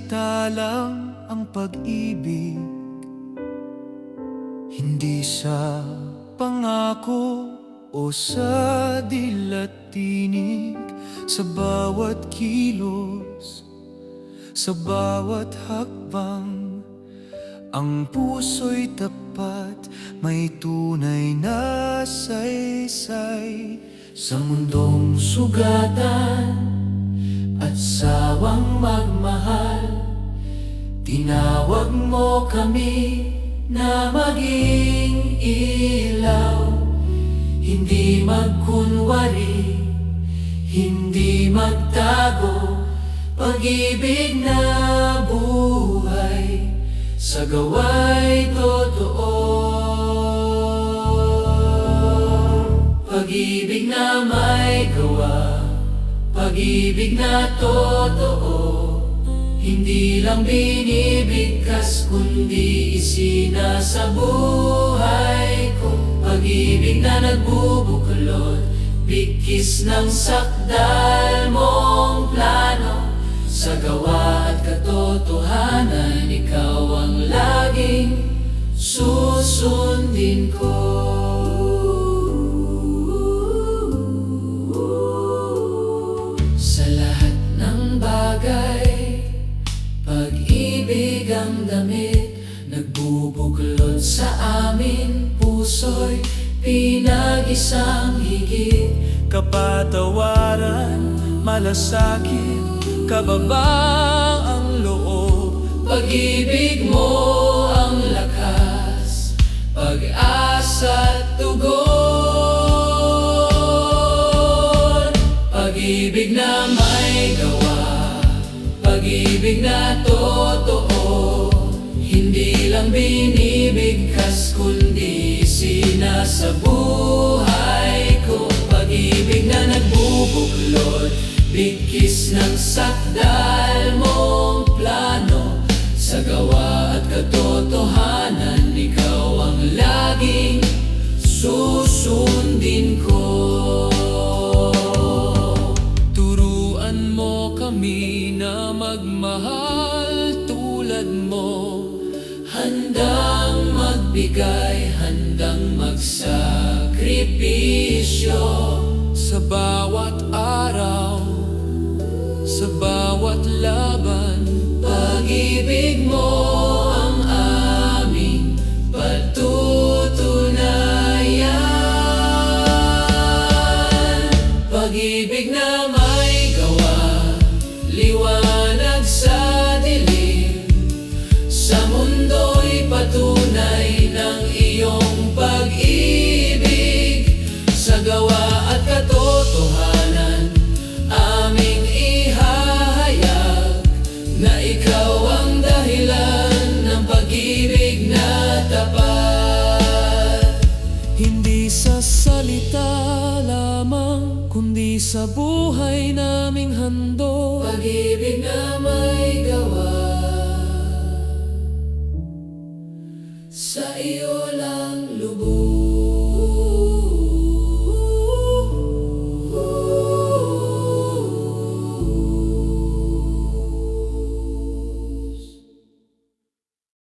salita lang ang pag-ibig, hindi sa pangako o sa dilat tinig. Sa bawat kilos, sa bawat hakbang, ang puso'y tapat, may tunay na saysay. Sa mundong sugatan at sawang magmahal, tinawag mo kami na maging ilaw. Hindi magkunwari, hindi magtago, pag-ibig na buhay, sa gawa'y totoo. Pag-ibig na may gawa, pag-ibig na totoo, hindi lang binibigkas kundi isinasabuhay ko. Pag-ibig na nagbubuklod, bigkis ng sakdal mong plano, sa gawa at katotohanan, ikaw ang laging susundin ko. Sa lahat ng bagay, pag-ibig ang damit, nagbubuklod sa amin, puso'y pinag-isang higit. Kapatawaran, malasakit, kababang ang loob. Pag-ibig mo ang lakas, pag-asa't tugon. Pag-ibig na may gawa, pag-ibig na totoo, hindi lang binibigkas kundi sinasabuhay ko. Pag-ibig na nagbubuklod, bigkis ng sakdal mong plano, sa gawa at katotohanan, ikaw ang laging susundin ko. Turuan mo kami na magmahal tulad mo, handang magbigay, handang magsakripisyo, sa bawat araw, sa bawat laban. Pag-ibig mo ang aming patutunayan. Pag-ibig na may gawa, liwanag sa dilim, sa mundo'y patunay ng iyong pag-ibig. Sa gawa at katotohanan, aming ihahayag na ikaw ang dahilan ng pag-ibig na tapat. Hindi sa salita lamang, kundi sa buhay naming handog. Pag-ibig na may gawa, sa iyo